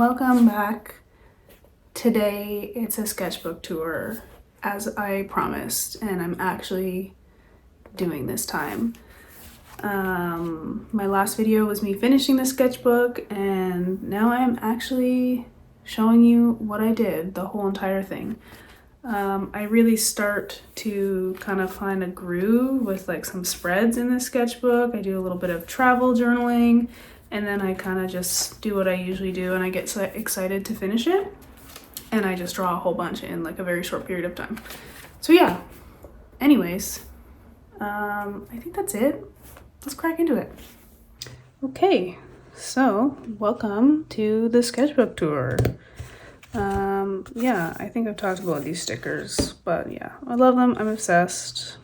Welcome back. Today it's a sketchbook tour as I promised, and I'm actually doing this time. My last video was me finishing the sketchbook, and now I'm actually showing you what I did, the whole entire thing. I really start to kind of find a groove with like some spreads in this sketchbook. I do a little bit of travel journaling, and then I kind of just do what I usually do, and I get so excited to finish it, and I just draw a whole bunch in like a very short period of time. So yeah, anyways, I think that's it. Let's crack into it. Okay, so welcome to the sketchbook tour. Yeah, I think I've talked about these stickers, but yeah, I love them. I'm obsessed.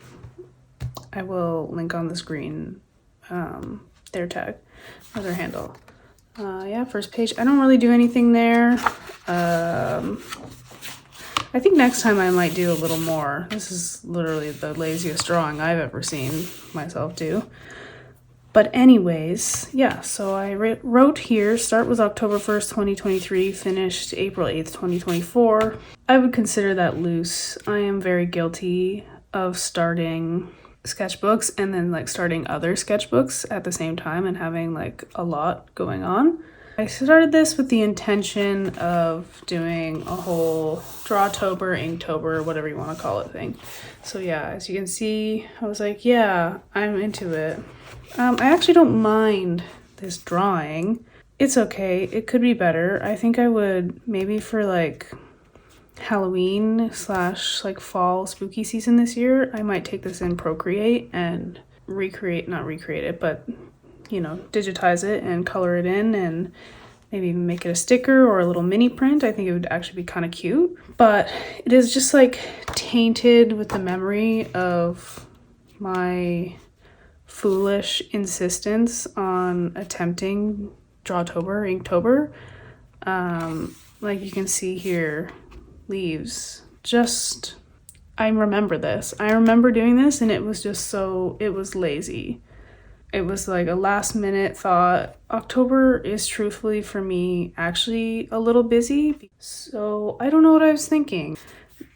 I will link on the screen their tag or their handle. Yeah, first page. I don't really do anything there. I think next time I might do a little more. This is literally the laziest drawing I've ever seen myself do. But anyways, yeah, so I wrote here, start was October 1st, 2023, finished April 8th, 2024. I would consider that loose. I am very guilty of starting sketchbooks and then like starting other sketchbooks at the same time and having like a lot going on. I started this with the intention of doing a whole Drawtober, Inktober, whatever you want to call it thing. So yeah, as you can see, I was like, yeah, I'm into it. I actually don't mind this drawing. It's okay. It could be better. I think I would maybe for like Halloween / like fall spooky season this year, I might take this in Procreate and not recreate it, but you know, digitize it and color it in and maybe even make it a sticker or a little mini print. I think it would actually be kind of cute, but it is just like tainted with the memory of my foolish insistence on attempting Drawtober, Inktober. Like you can see here, leaves. Just, I remember this. I remember doing this, and it was just so, it was lazy. It was like a last minute thought. October is truthfully for me actually a little busy, so I don't know what I was thinking.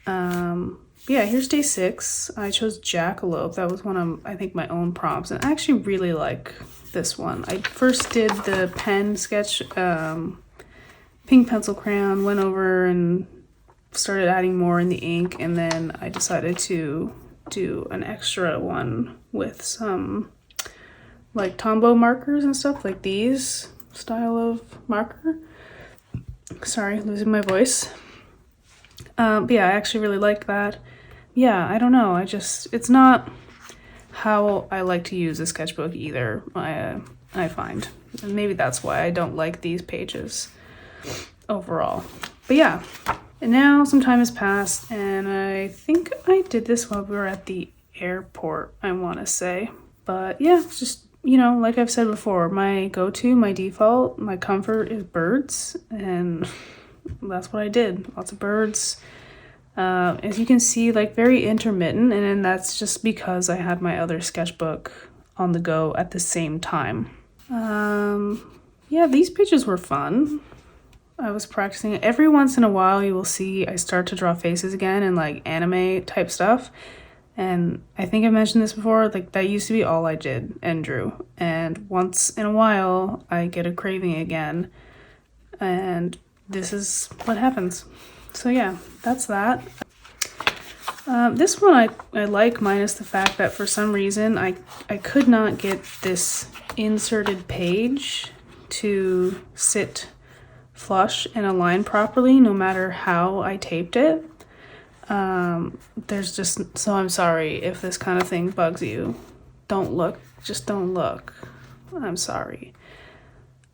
Yeah, here's day 6. I chose Jackalope. That was one of, I think, my own prompts, and I actually really like this one. I first did the pen sketch, pink pencil crayon, went over and started adding more in the ink, and then I decided to do an extra one with some like Tombow markers and stuff, like these style of marker. Sorry, losing my voice. But yeah, I actually really liked that. Yeah, I don't know. It's not how I like to use a sketchbook either, I find. And maybe that's why I don't like these pages overall. But yeah, and now some time has passed, and I think I did this while we were at the airport, I want to say. But yeah, it's just, you know, like I've said before, my go-to, my default, my comfort is birds, and that's what I did. Lots of birds. As you can see, like very intermittent, and then that's just because I had my other sketchbook on the go at the same time. Yeah, these pages were fun. I was practicing it. Every once in a while you will see I start to draw faces again and like anime type stuff. And I think I mentioned this before, like that used to be all I did and drew. And once in a while I get a craving again, and this is what happens. So yeah, that's that. This one I like, minus the fact that for some reason I could not get this inserted page to sit flush and align properly no matter how I taped it. There's just, so I'm sorry if this kind of thing bugs you. Don't look, just don't look. I'm sorry.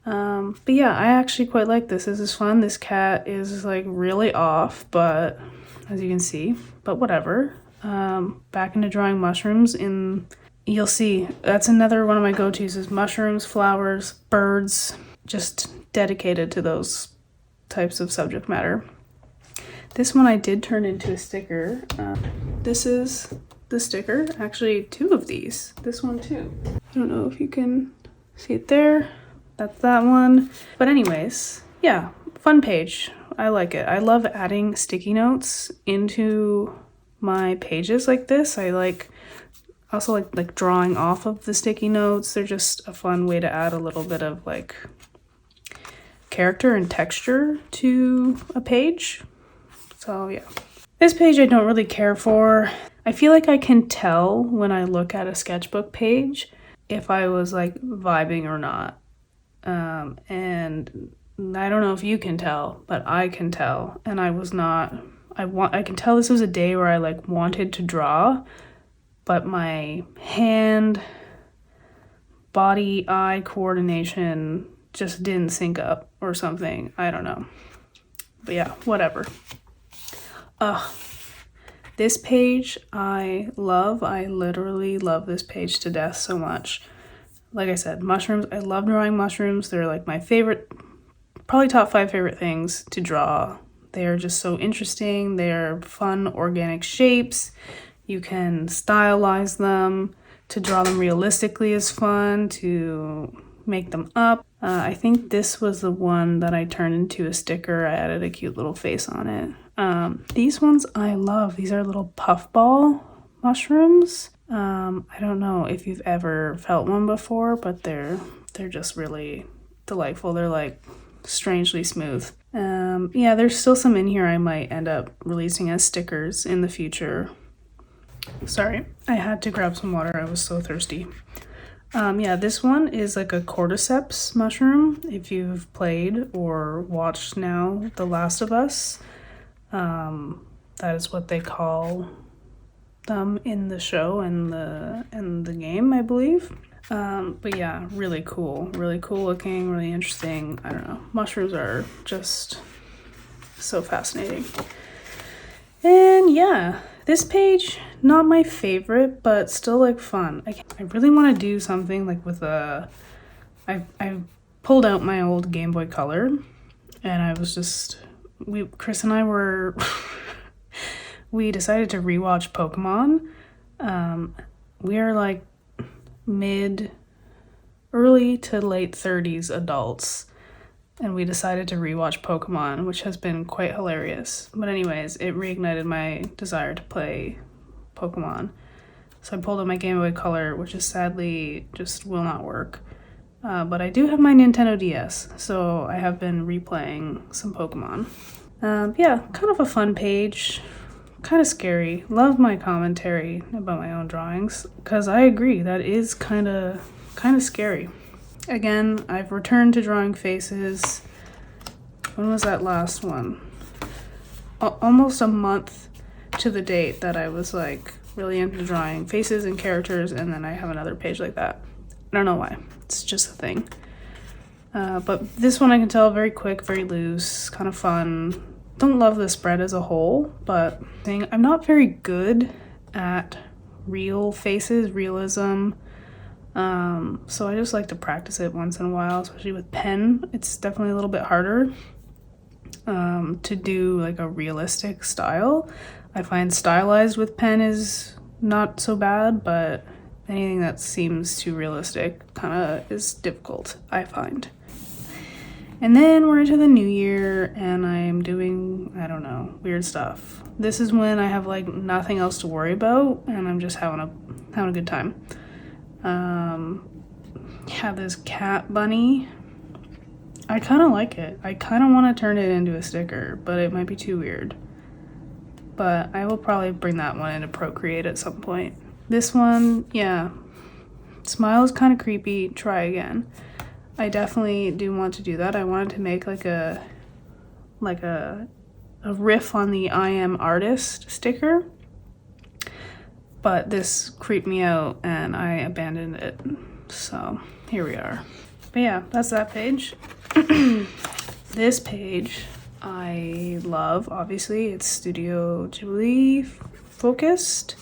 But yeah, I actually quite like this. This is fun. This cat is like really off, but as you can see, but whatever. Back into drawing mushrooms, and you'll see that's another one of my go-tos is mushrooms, flowers, birds, just dedicated to those types of subject matter. This one I did turn into a sticker. This is the sticker, actually 2 of these. This one too. I don't know if you can see it there. That's that one. But anyways, yeah, fun page. I like it. I love adding sticky notes into my pages like this. I also like drawing off of the sticky notes. They're just a fun way to add a little bit of like character and texture to a page. So yeah. This page I don't really care for. I feel like I can tell when I look at a sketchbook page if I was like vibing or not. And I don't know if you can tell, but I can tell. And I was not, I can tell this was a day where I like wanted to draw, but my hand, body, eye coordination just didn't sync up or something. I don't know. But yeah, whatever. This page I love. I literally love this page to death so much. Like I said, mushrooms. I love drawing mushrooms. They're like my favorite, probably top 5 favorite things to draw. They are just so interesting. They're fun, organic shapes. You can stylize them. To draw them realistically is fun. To make them up. I think this was the one that I turned into a sticker. I added a cute little face on it. These ones I love. These are little puffball mushrooms. I don't know if you've ever felt one before, but they're just really delightful. They're like strangely smooth. Yeah, there's still some in here I might end up releasing as stickers in the future. Sorry, I had to grab some water. I was so thirsty. Yeah, this one is like a cordyceps mushroom. If you've played or watched now The Last of Us, that is what they call them in the show and the game, I believe. But yeah, really cool looking, really interesting. I don't know. Mushrooms are just so fascinating. And yeah, this page, not my favorite, but still like fun. I really want to do something like with I pulled out my old Game Boy Color, and I was just, Chris and I were, we decided to rewatch Pokemon. We are like early to late 30s adults, and we decided to rewatch Pokemon, which has been quite hilarious. But anyways, it reignited my desire to play Pokemon. So I pulled out my Game Boy Color, which is sadly just will not work. But I do have my Nintendo DS, so I have been replaying some Pokemon. Yeah, kind of a fun page. Kind of scary. Love my commentary about my own drawings, because I agree, that is kind of scary. Again, I've returned to drawing faces. When was that last one? Almost a month to the date that I was like really into drawing faces and characters, and then I have another page like that. I don't know why. It's just a thing. But this one I can tell very quick, very loose, kind of fun. Don't love the spread as a whole, but I'm not very good at real faces, realism. So I just like to practice it once in a while, especially with pen. It's definitely a little bit harder to do like a realistic style. I find stylized with pen is not so bad, but anything that seems too realistic kind of is difficult, I find. And then we're into the new year, and I'm doing, I don't know, weird stuff. This is when I have like nothing else to worry about, and I'm just having a good time. Have this cat bunny. I kind of like it. I kind of want to turn it into a sticker, but it might be too weird. But I will probably bring that one into Procreate at some point. This one, yeah, smile is kind of creepy. Try again. I definitely do want to do that. I wanted to make like a riff on the I am artist sticker, but this creeped me out and I abandoned it. So here we are. But yeah, that's that page. This page I love, obviously. It's Studio Ghibli focused.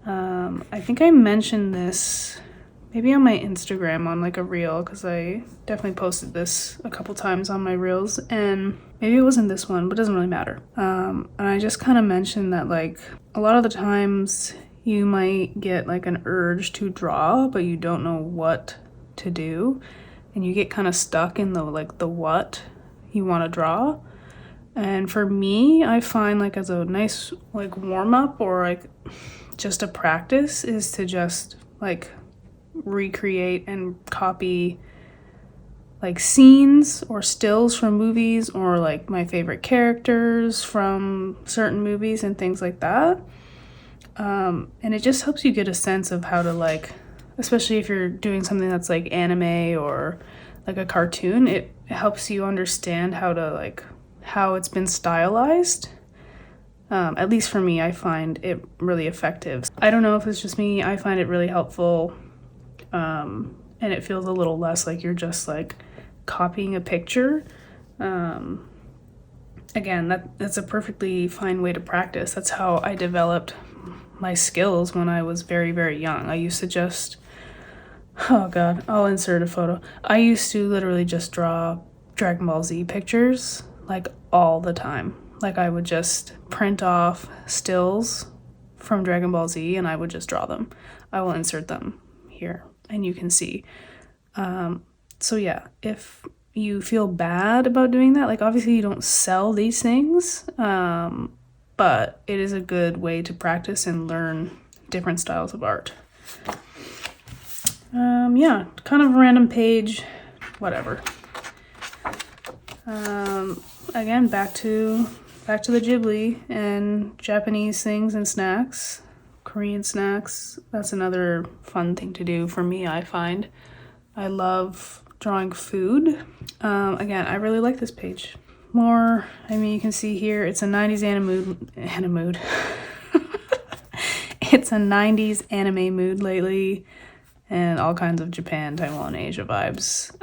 I think I mentioned this maybe on my Instagram on like a reel, because I definitely posted this a couple times on my reels, and maybe it wasn't this one, but it doesn't really matter. And I just kind of mentioned that like a lot of the times you might get like an urge to draw, but you don't know what to do, and you get kind of stuck in the what you want to draw. And for me, I find like as a nice like warm up or like just a practice is to just like recreate and copy like scenes or stills from movies or like my favorite characters from certain movies and things like that. And it just helps you get a sense of how to like, especially if you're doing something that's like anime or like a cartoon, it helps you understand how to like how it's been stylized. At least for me, I find it really effective. I don't know if it's just me, I find it really helpful. And it feels a little less like you're just like copying a picture. Again, that's a perfectly fine way to practice. That's how I developed my skills when I was very, very young. I used to just, oh God, I'll insert a photo. I used to literally just draw Dragon Ball Z pictures like all the time. Like I would just print off stills from Dragon Ball Z and I would just draw them. I will insert them here and you can see. So yeah, if you feel bad about doing that, like obviously you don't sell these things, but it is a good way to practice and learn different styles of art. Yeah, kind of a random page, whatever. Again, back to the Ghibli and Japanese things and snacks, Korean snacks. That's another fun thing to do for me, I find. I love drawing food. Again, I really like this page. More, I mean, you can see here, it's a 90s anime mood. It's a 90s anime mood lately, and all kinds of Japan, Taiwan, Asia vibes.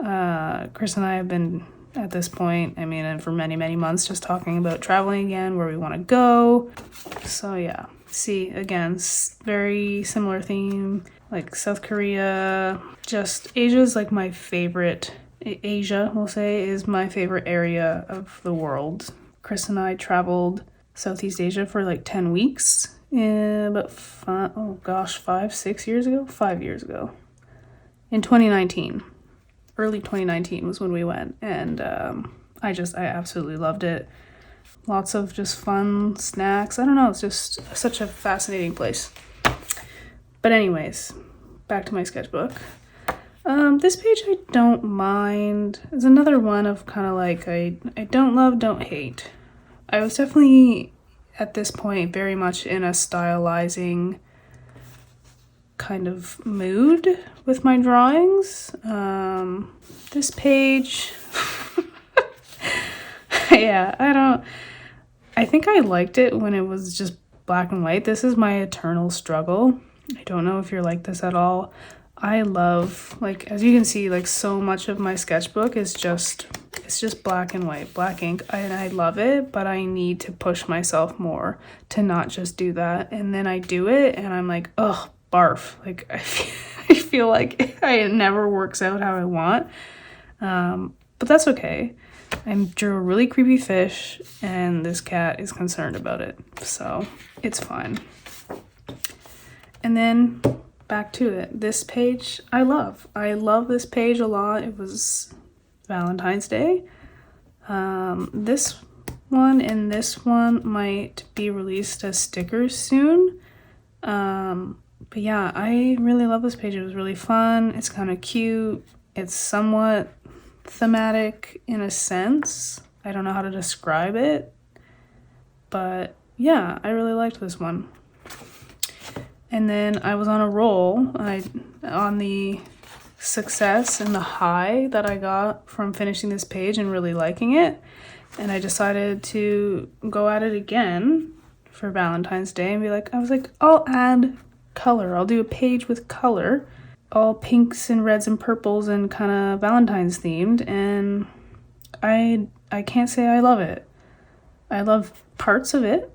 Chris and I have been, at this point, I mean, and for many, many months, just talking about traveling again, where we want to go. So yeah, see, again, very similar theme, like South Korea. Just Asia's like my favorite. Asia, we'll say, is my favorite area of the world. Chris and I traveled Southeast Asia for like 10 weeks about 5 years ago? 5 years ago. In 2019. Early 2019 was when we went, and I absolutely loved it. Lots of just fun snacks. I don't know, it's just such a fascinating place. But anyways, back to my sketchbook. This page I don't mind. It's another one of kind of like I don't love, don't hate. I was definitely at this point very much in a stylizing kind of mood with my drawings. This page, yeah, I think I liked it when it was just black and white. This is my eternal struggle. I don't know if you're like this at all. I love, like, as you can see, like, so much of my sketchbook is just, it's just black and white, black ink, and I love it, but I need to push myself more to not just do that. And then I do it, and I'm like, ugh, barf. Like, I feel like it never works out how I want, but that's okay. I drew a really creepy fish, and this cat is concerned about it, so it's fine. And then back to it. This page I love. I love this page a lot. It was Valentine's Day. This one and this one might be released as stickers soon. But yeah, I really love this page. It was really fun. It's kind of cute. It's somewhat thematic in a sense. I don't know how to describe it. But yeah, I really liked this one. And then I was on a roll on the success and the high that I got from finishing this page and really liking it. And I decided to go at it again for Valentine's Day and I was like, I'll add color. I'll do a page with color, all pinks and reds and purples and kind of Valentine's themed. And I can't say I love it. I love parts of it.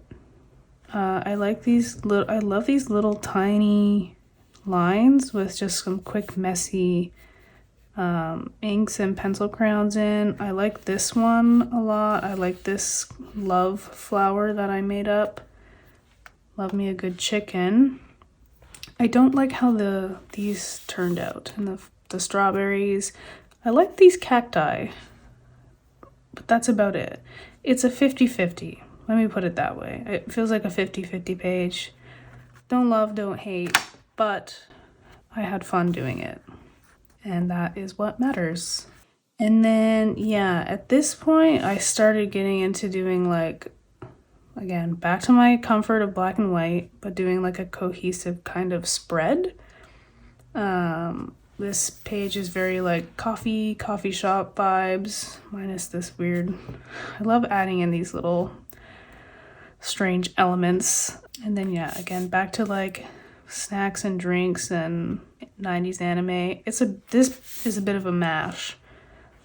I love these little tiny lines with just some quick messy inks and pencil crayons in. I like this one a lot. I like this love flower that I made up. Love me a good chicken. I don't like how these turned out and the strawberries. I like these cacti. but that's about it. It's a 50-50. Let me put it that way. It feels like a 50-50 page. Don't love, don't hate, but I had fun doing it. And that is what matters. And then, yeah, at this point, I started getting into doing like, again, back to my comfort of black and white, but doing like a cohesive kind of spread. This page is very like coffee shop vibes, minus this weird, I love adding in these little strange elements. And then, yeah, again, back to like snacks and drinks and 90s anime. This is a bit of a mash,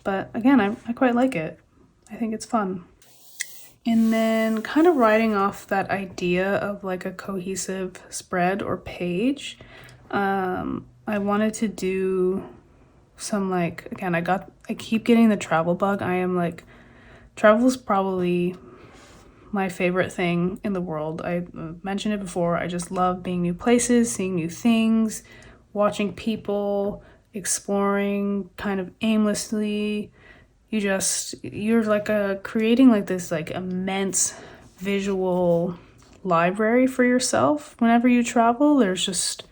but again, I quite like it. I think it's fun. And then kind of riding off that idea of like a cohesive spread or page, I wanted to do some like, again, I keep getting the travel bug. I am like, travel is probably my favorite thing in the world. I mentioned it before. I just love being new places, seeing new things, watching people, exploring kind of aimlessly. You're like creating like this like immense visual library for yourself. Whenever you travel, there's just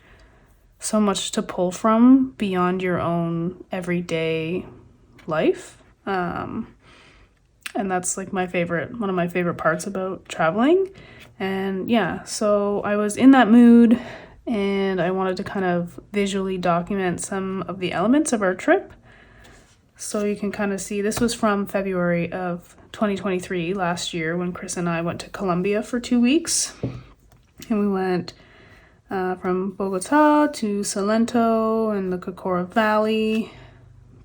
so much to pull from beyond your own everyday life. And that's like one of my favorite parts about traveling. And yeah, so I was in that mood and I wanted to kind of visually document some of the elements of our trip. So you can kind of see, this was from February of 2023, last year, when Chris and I went to Colombia for 2 weeks. And we went from Bogota to Salento and the Cocora Valley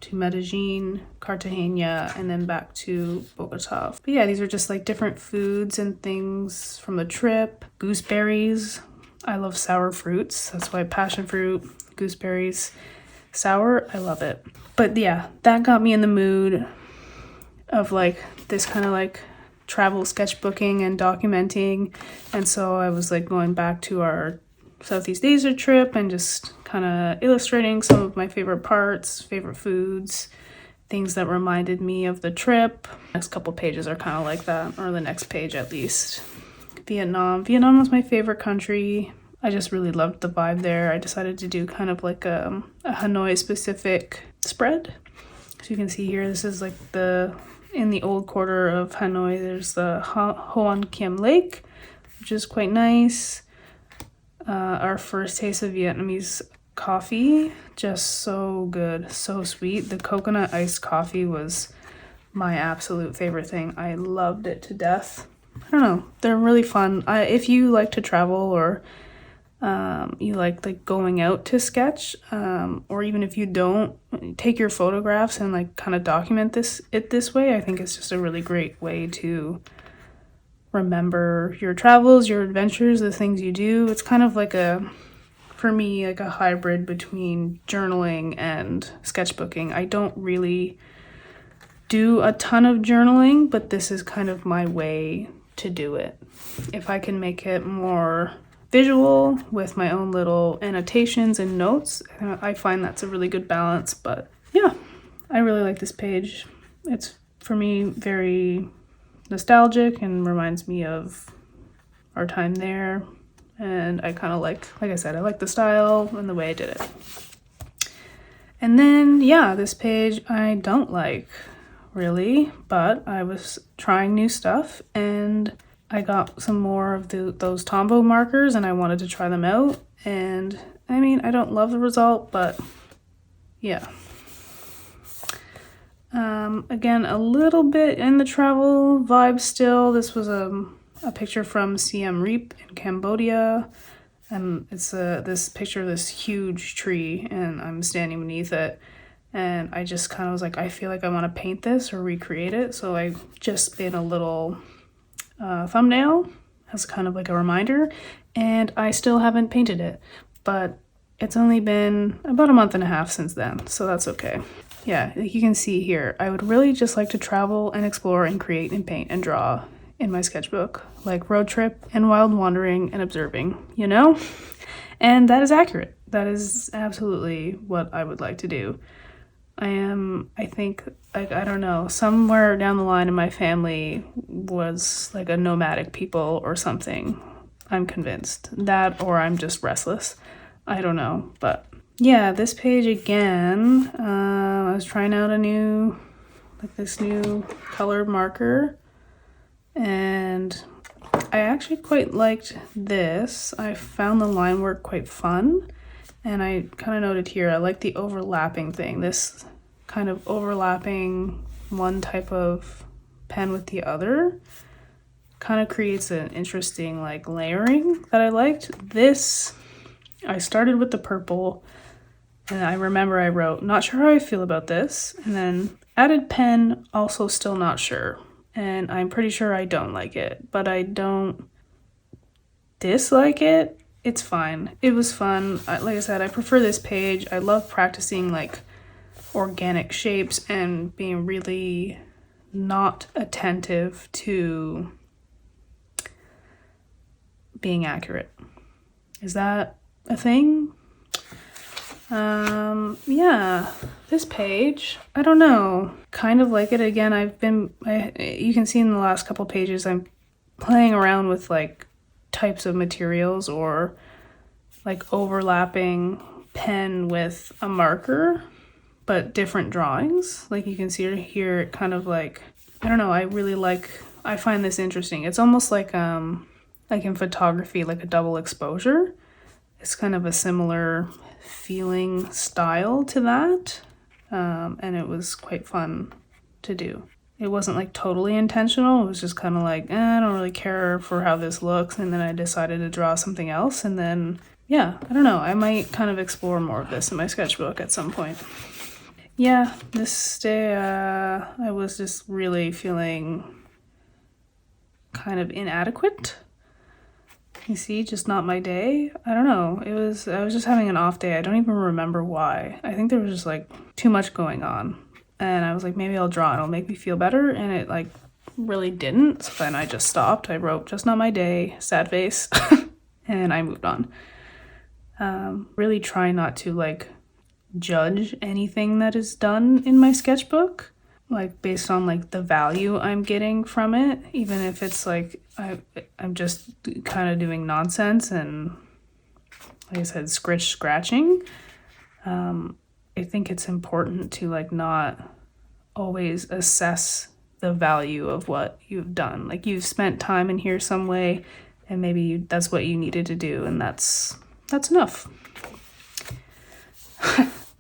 to Medellin, Cartagena, and then back to Bogota. But yeah, these are just like different foods and things from the trip. Gooseberries. I love sour fruits. That's why passion fruit, gooseberries, sour, I love it. But yeah, that got me in the mood of like this kind of like travel sketchbooking and documenting. And so I was like going back to our Southeast Asia trip and just kind of illustrating some of my favorite parts, favorite foods, things that reminded me of the trip. Next couple pages are kind of like that, or the next page at least. Vietnam was my favorite country. I just really loved the vibe there. I decided to do kind of like a Hanoi specific spread. So you can see here, this is like in the old quarter of Hanoi, there's the Hoan Kiem Lake, which is quite nice. Our first taste of Vietnamese coffee, just so good, so sweet. The coconut iced coffee was my absolute favorite thing. I loved it to death. I don't know, they're really fun. If you like to travel or you like going out to sketch, or even if you don't, take your photographs and like kind of document it this way. I think it's just a really great way to remember your travels, your adventures, the things you do. It's kind of like for me, like a hybrid between journaling and sketchbooking. I don't really do a ton of journaling, but this is kind of my way to do it. If I can make it more visual with my own little annotations and notes, I find that's a really good balance. But yeah, I really like this page. It's, for me, very nostalgic and reminds me of our time there. And I kind of like I said, I like the style and the way I did it. And then, yeah, this page I don't like really, but I was trying new stuff and I got some more of those Tombow markers and I wanted to try them out. And I mean, I don't love the result, but yeah. Again, a little bit in the travel vibe still. This was a picture from Siem Reap in Cambodia. And it's this picture of this huge tree and I'm standing beneath it. And I just kind of was like, I feel like I want to paint this or recreate it. So I just made a little thumbnail as kind of like a reminder. And I still haven't painted it. But it's only been about a month and a half since then. So that's okay. Yeah, like you can see here, I would really just like to travel and explore and create and paint and draw in my sketchbook. Like road trip and wild wandering and observing, you know? And that is accurate. That is absolutely what I would like to do. I think, like, I don't know, somewhere down the line in my family was like a nomadic people or something. I'm convinced. That, or I'm just restless. I don't know, but yeah, this page again, I was trying out this new colored marker, and I actually quite liked this. I found the line work quite fun, and I kind of noted here, I like the overlapping thing. This kind of overlapping one type of pen with the other kind of creates an interesting like layering that I liked. This, I started with the purple, and I remember I wrote, not sure how I feel about this, and then added pen, also still not sure. And I'm pretty sure I don't like it, but I don't dislike it. It's fine. It was fun. Like I said, I prefer this page. I love practicing like organic shapes and being really not attentive to being accurate. Is that a thing? Yeah, this page, I don't know, kind of like it. Again, you can see in the last couple pages, I'm playing around with like types of materials or like overlapping pen with a marker, but different drawings. Like you can see here, it kind of like, I don't know, I find this interesting. It's almost like in photography, like a double exposure. It's kind of a similar feeling style to that, and it was quite fun to do. It wasn't like totally intentional. It was just kind of like, I don't really care for how this looks, and then I decided to draw something else, and then yeah, I don't know, I might kind of explore more of this in my sketchbook at some point. Yeah, this day I was just really feeling kind of inadequate. You see, just not my day. I don't know. I was just having an off day. I don't even remember why. I think there was just like too much going on. And I was like, maybe I'll draw. It'll make me feel better. And it like really didn't. So then I just stopped. I wrote, just not my day, sad face. And I moved on. Really try not to like judge anything that is done in my sketchbook, like based on like the value I'm getting from it, even if it's like I'm just kind of doing nonsense and, like I said, scratching. I think it's important to like not always assess the value of what you've done. Like you've spent time in here some way, and maybe that's what you needed to do, and that's enough.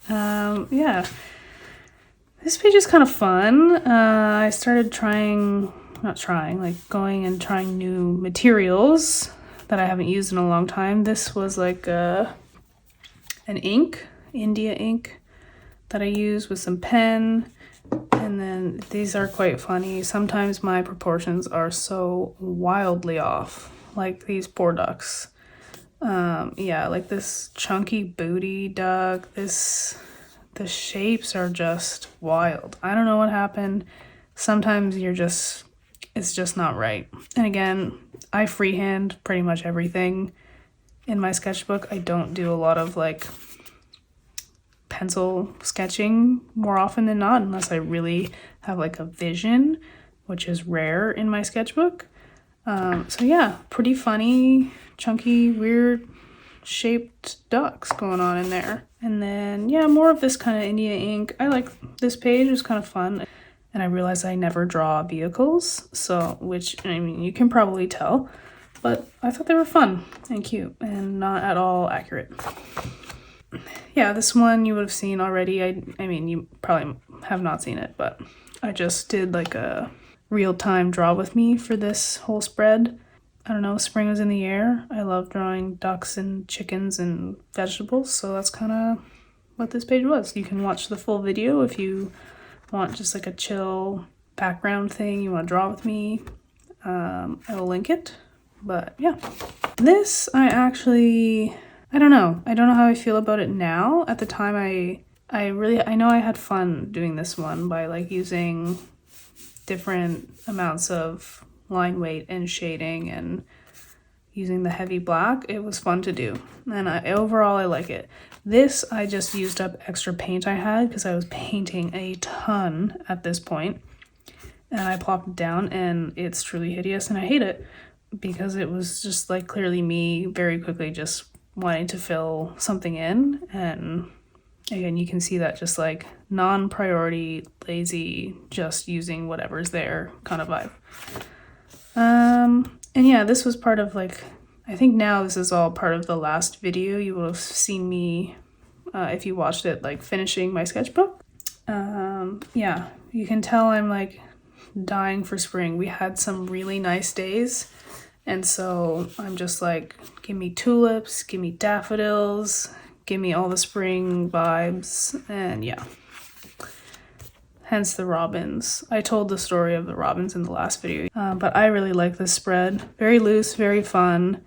Yeah. This page is kind of fun. I started going and trying new materials that I haven't used in a long time. This was like an ink, India ink, that I use with some pen. And then these are quite funny. Sometimes my proportions are so wildly off, like these poor ducks. Yeah, like this chunky booty duck, the shapes are just wild. I don't know what happened. Sometimes it's just not right. And again, I freehand pretty much everything in my sketchbook. I don't do a lot of like pencil sketching more often than not, unless I really have like a vision, which is rare in my sketchbook. So yeah, pretty funny, chunky, weird shaped ducks going on in there. And then yeah, more of this kind of India ink. I like this page. It was kind of fun. And I realized I never draw vehicles, so, which, I mean, you can probably tell, but I thought they were fun and cute and not at all accurate. Yeah, this one you would have seen already. I mean, you probably have not seen it, but I just did like a real-time draw with me for this whole spread. I don't know, spring was in the air. I love drawing ducks and chickens and vegetables, so that's kind of what this page was. You can watch the full video if you want just like a chill background thing, you want to draw with me. I will link it, but yeah. This, I don't know how I feel about it now. At the time, I know I had fun doing this one by like using different amounts of line weight and shading and using the heavy black. It was fun to do, and overall I like it. This, I just used up extra paint I had because I was painting a ton at this point, and I plopped it down, and it's truly hideous, and I hate it because it was just like clearly me very quickly just wanting to fill something in. And again, you can see that just like non-priority, lazy, just using whatever's there kind of vibe. And yeah, this was part of like, I think now this is all part of the last video. You will have seen me, if you watched it, like finishing my sketchbook. Yeah, you can tell I'm like dying for spring. We had some really nice days, and so I'm just like, give me tulips, give me daffodils, give me all the spring vibes. And yeah, hence the robins. I told the story of the robins in the last video, but I really like this spread. Very loose, very fun.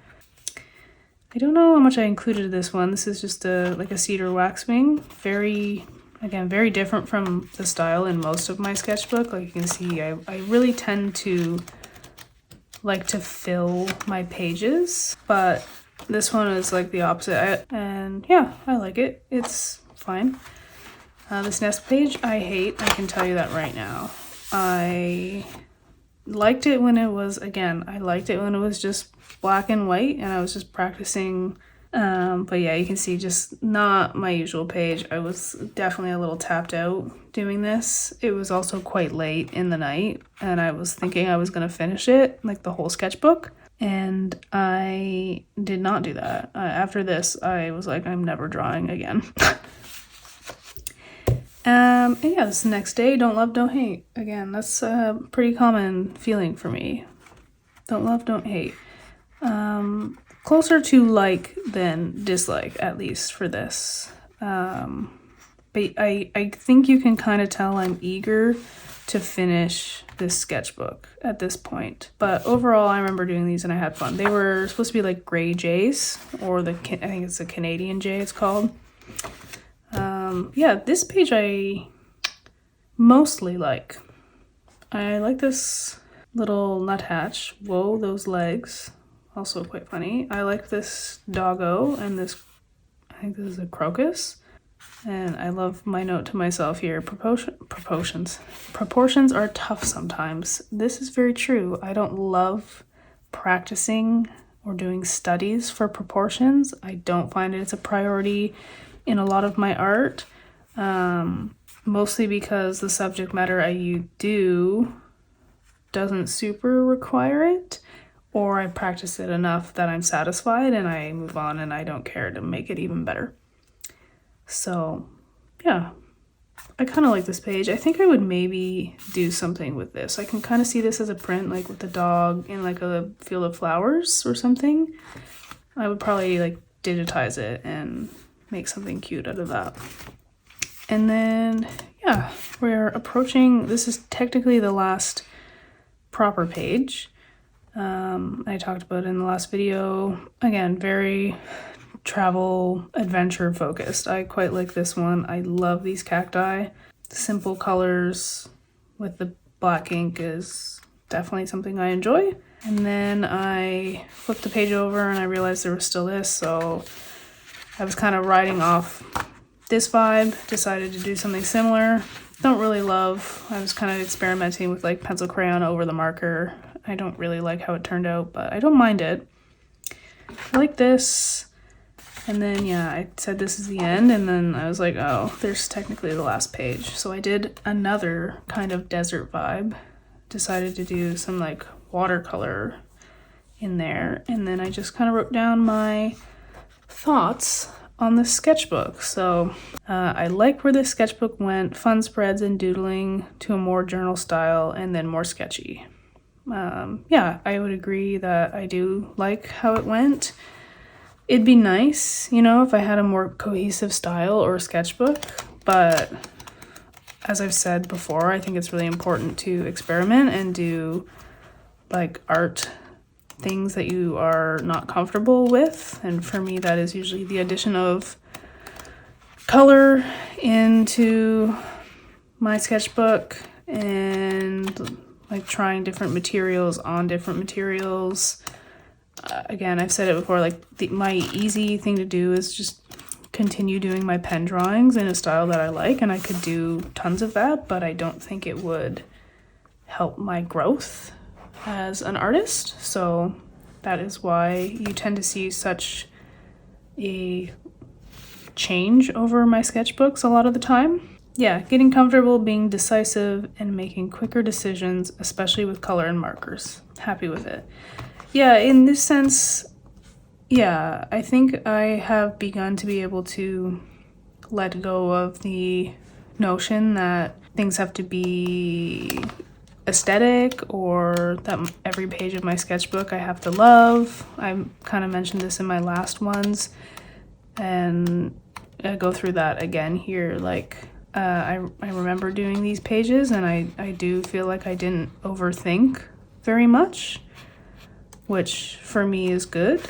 I don't know how much I included this one. This is just like a cedar waxwing. Very, again, very different from the style in most of my sketchbook. Like you can see, I really tend to like to fill my pages, but this one is like the opposite. And yeah, I like it. It's fine. This next page I hate, I can tell you that right now. I liked it when it was, again, I liked it when it was just black and white and I was just practicing. But yeah, you can see just not my usual page. I was definitely a little tapped out doing this. It was also quite late in the night and I was thinking I was going to finish it, like the whole sketchbook. And I did not do that. After this, I was like, I'm never drawing again. And yeah, this next day, don't love, don't hate. Again, that's a pretty common feeling for me. Don't love, don't hate. Closer to like than dislike, at least for this. But I think you can kind of tell I'm eager to finish this sketchbook at this point. But overall, I remember doing these and I had fun. They were supposed to be like gray jays, or I think it's a Canadian jay it's called. Yeah, this page I mostly like. I like this little nuthatch. Whoa, those legs. Also quite funny. I like this doggo and this, I think this is a crocus. And I love my note to myself here. Proportions are tough sometimes. This is very true. I don't love practicing or doing studies for proportions. I don't find it's a priority in a lot of my art, mostly because the subject matter I do doesn't super require it, or I practice it enough that I'm satisfied and I move on and I don't care to make it even better. So yeah, I kind of like this page. I think I would maybe do something with this. I can kind of see this as a print, like with the dog in like a field of flowers or something. I would probably like digitize it and make something cute out of that. And then yeah, we're approaching, this is technically the last proper page. I talked about in the last video. Again, very travel adventure focused. I quite like this one. I love these cacti. Simple colors with the black ink is definitely something I enjoy. And then I flipped the page over and I realized there was still this, so I was kind of riding off this vibe, decided to do something similar. Don't really love, I was kind of experimenting with like pencil crayon over the marker. I don't really like how it turned out, but I don't mind it. I like this. And then yeah, I said this is the end, and then I was like, oh, there's technically the last page. So I did another kind of desert vibe. Decided to do some like watercolor in there, and then I just kind of wrote down my thoughts on the sketchbook. So I like where this sketchbook went, fun spreads and doodling to a more journal style, and then more sketchy. Yeah, I would agree that I do like how it went. It'd be nice, you know, if I had a more cohesive style or sketchbook, but as I've said before, I think it's really important to experiment and do like art things that you are not comfortable with. And for me, that is usually the addition of color into my sketchbook and like trying different materials on different materials. again, I've said it before, like my easy thing to do is just continue doing my pen drawings in a style that I like, and I could do tons of that, but I don't think it would help my growth as an artist. So that is why you tend to see such a change over my sketchbooks a lot of the time. Yeah, getting comfortable being decisive and making quicker decisions, especially with color and markers. Happy with it. Yeah, in this sense, yeah, I think I have begun to be able to let go of the notion that things have to be aesthetic or that every page of my sketchbook I have to love. I kind of mentioned this in my last ones, and I go through that again here. Like, I remember doing these pages, and I do feel like I didn't overthink very much, which for me is good.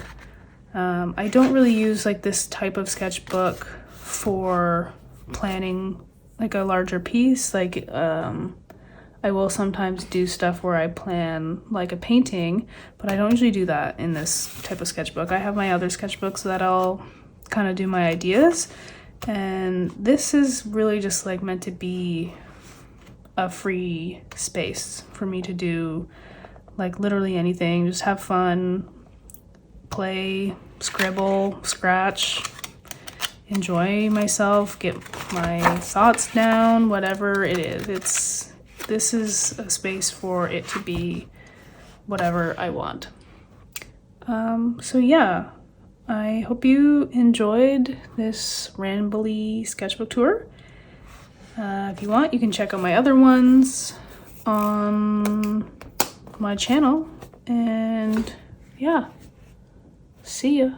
I don't really use like this type of sketchbook for planning like a larger piece. Like, I will sometimes do stuff where I plan like a painting, but I don't usually do that in this type of sketchbook. I have my other sketchbooks that I'll kind of do my ideas, and this is really just like meant to be a free space for me to do like literally anything, just have fun, play, scribble, scratch, enjoy myself, get my thoughts down, whatever it is. This is a space for it to be whatever I want. So yeah, I hope you enjoyed this rambly sketchbook tour. If you want, you can check out my other ones on my channel, and yeah, see ya.